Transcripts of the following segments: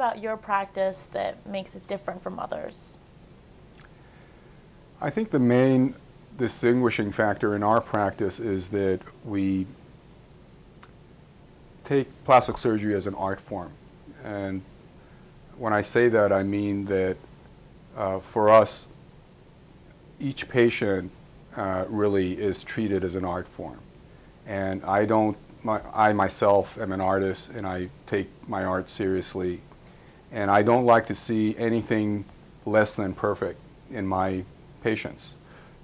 about your practice that makes it different from others? I think the main distinguishing factor in our practice is that we take plastic surgery as an art form. And when I say that, I mean that for us, each patient really is treated as an art form. And I myself am an artist, and I take my art seriously. And I don't like to see anything less than perfect in my patients.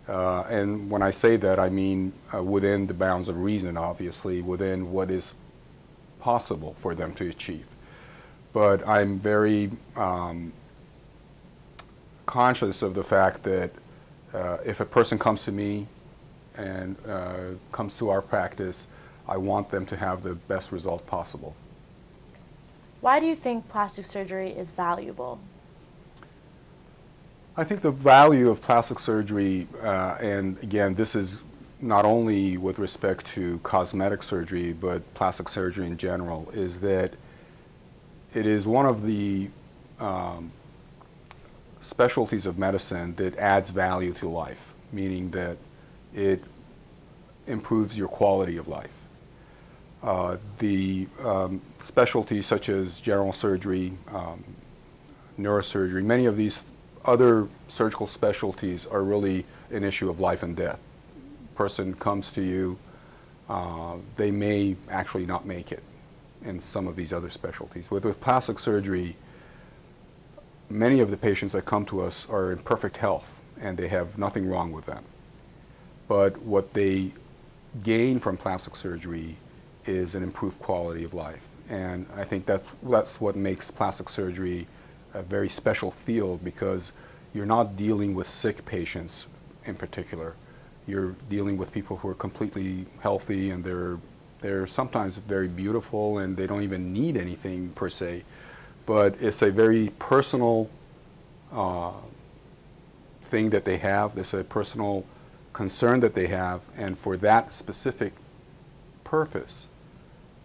And when I say that, I mean within the bounds of reason, obviously, within what is possible for them to achieve. But I'm very conscious of the fact that if a person comes to me and comes to our practice, I want them to have the best result possible. Why do you think plastic surgery is valuable? I think the value of plastic surgery, and again, this is not only with respect to cosmetic surgery, but plastic surgery in general, is that it is one of the specialties of medicine that adds value to life, meaning that it improves your quality of life. The specialties such as general surgery, neurosurgery, many of these other surgical specialties are really an issue of life and death. Person comes to you, they may actually not make it in some of these other specialties. With plastic surgery, many of the patients that come to us are in perfect health and they have nothing wrong with them. But what they gain from plastic surgery is an improved quality of life. And I think that's what makes plastic surgery a very special field, because you're not dealing with sick patients in particular. You're dealing with people who are completely healthy, and they're sometimes very beautiful and they don't even need anything per se. But it's a very personal thing that they have. There's a personal concern that they have, and for that specific purpose,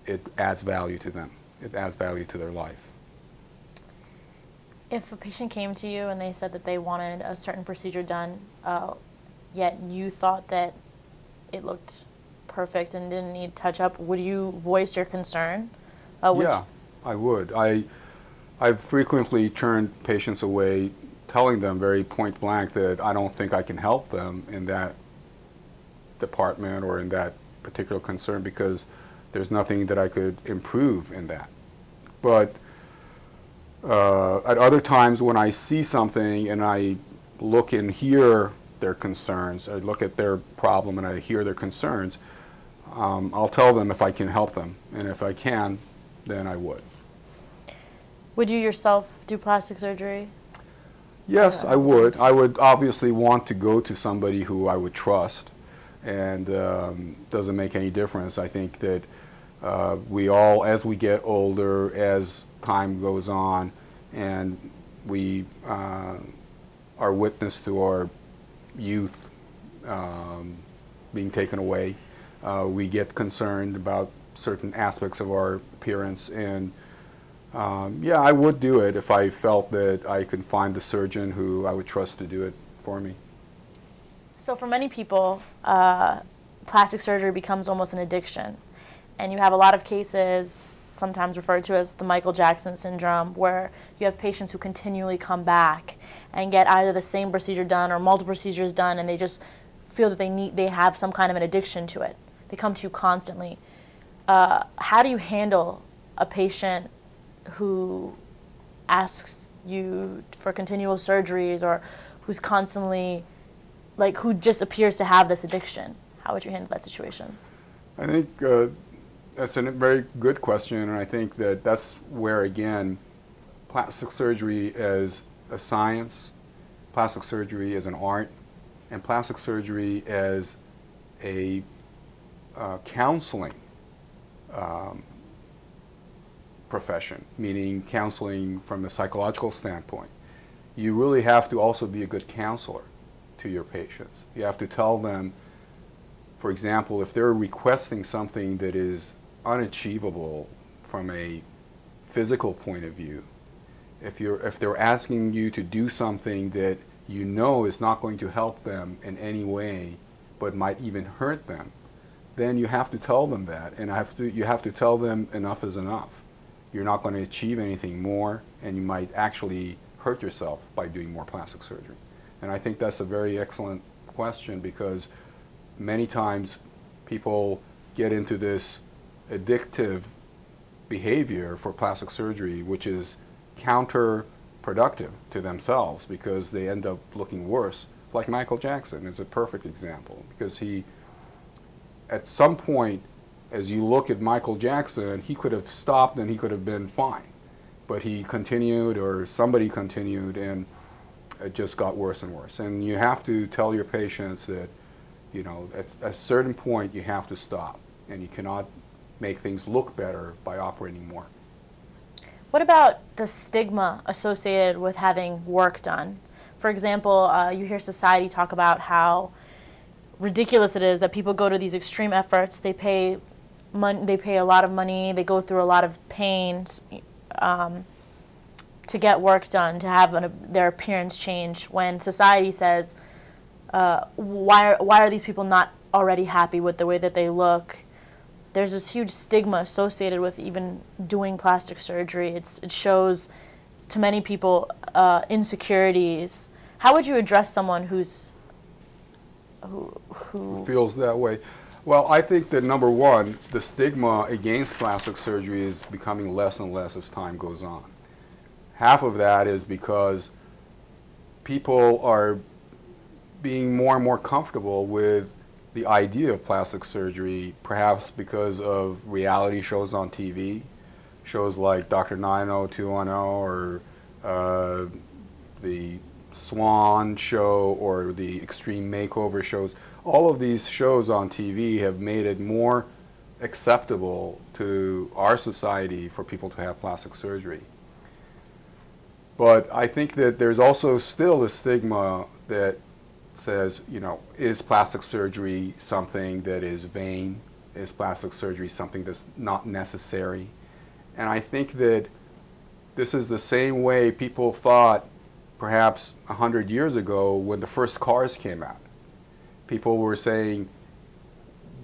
it adds value to them. It adds value to their life. If a patient came to you and they said that they wanted a certain procedure done, yet you thought that it looked perfect and didn't need touch-up, would you voice your concern? Yeah, I would. I've frequently turned patients away, telling them very point blank that I don't think I can help them in that department or in that particular concern, because there's nothing that I could improve in that. But at other times when I see something and I look and hear their concerns, I look at their problem and I hear their concerns, I'll tell them if I can help them. And if I can, then I would. Would you yourself do plastic surgery? Yes, I would. I would obviously want to go to somebody who I would trust, and doesn't make any difference. I think that we all, as we get older, as time goes on, and we are witness to our youth being taken away, we get concerned about certain aspects of our appearance, and yeah, I would do it if I felt that I could find the surgeon who I would trust to do it for me. So for many people, plastic surgery becomes almost an addiction. And you have a lot of cases, sometimes referred to as the Michael Jackson syndrome, where you have patients who continually come back and get either the same procedure done or multiple procedures done, and they just feel that they have some kind of an addiction to it. They come to you constantly. How do you handle a patient who asks you for continual surgeries, or who's constantly, like, who just appears to have this addiction? How would you handle that situation? I think that's a very good question, and I think that that's where, again, plastic surgery as a science, plastic surgery as an art, and plastic surgery as a counseling profession, meaning counseling from a psychological standpoint. You really have to also be a good counselor to your patients. You have to tell them, for example, if they're requesting something that is unachievable from a physical point of view, if they're asking you to do something that you know is not going to help them in any way, but might even hurt them, then you have to tell them that, and you have to tell them enough is enough. You're not going to achieve anything more, and you might actually hurt yourself by doing more plastic surgery. And I think that's a very excellent question, because many times people get into this addictive behavior for plastic surgery, which is counterproductive to themselves, because they end up looking worse. Like Michael Jackson is a perfect example, because he, at some point, as you look at Michael Jackson, he could have stopped and he could have been fine. But he continued, or somebody continued, and it just got worse and worse. And you have to tell your patients that, you know, at a certain point you have to stop, and you cannot make things look better by operating more. What about the stigma associated with having work done? For example, you hear society talk about how ridiculous it is that people go to these extreme efforts. They pay a lot of money. They go through a lot of pain to get work done, to have their appearance change. When society says, why are these people not already happy with the way that they look? There's this huge stigma associated with even doing plastic surgery. It shows to many people insecurities. How would you address someone who feels that way? Well, I think that number one, the stigma against plastic surgery is becoming less and less as time goes on. Half of that is because people are being more and more comfortable with the idea of plastic surgery, perhaps because of reality shows on TV, shows like Dr. 90210 or the Swan show or the Extreme Makeover shows. All of these shows on TV have made it more acceptable to our society for people to have plastic surgery. But I think that there's also still a stigma that says, you know, is plastic surgery something that is vain? Is plastic surgery something that's not necessary? And I think that this is the same way people thought perhaps 100 years ago when the first cars came out. People were saying,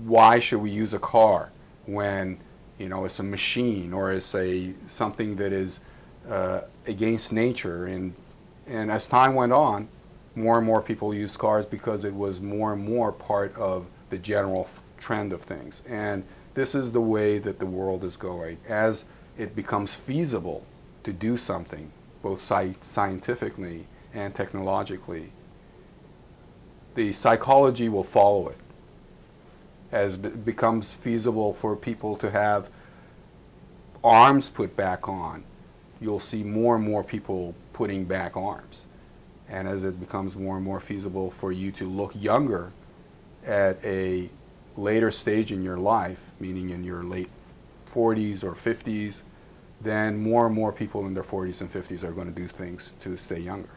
why should we use a car when, you know, it's a machine or it's something that is against nature? And as time went on, more and more people used cars because it was more and more part of the general trend of things. And this is the way that the world is going. As it becomes feasible to do something, both scientifically and technologically, the psychology will follow it. As it becomes feasible for people to have arms put back on, you'll see more and more people putting back arms. And as it becomes more and more feasible for you to look younger at a later stage in your life, meaning in your late 40s or 50s, then more and more people in their 40s and 50s are going to do things to stay younger.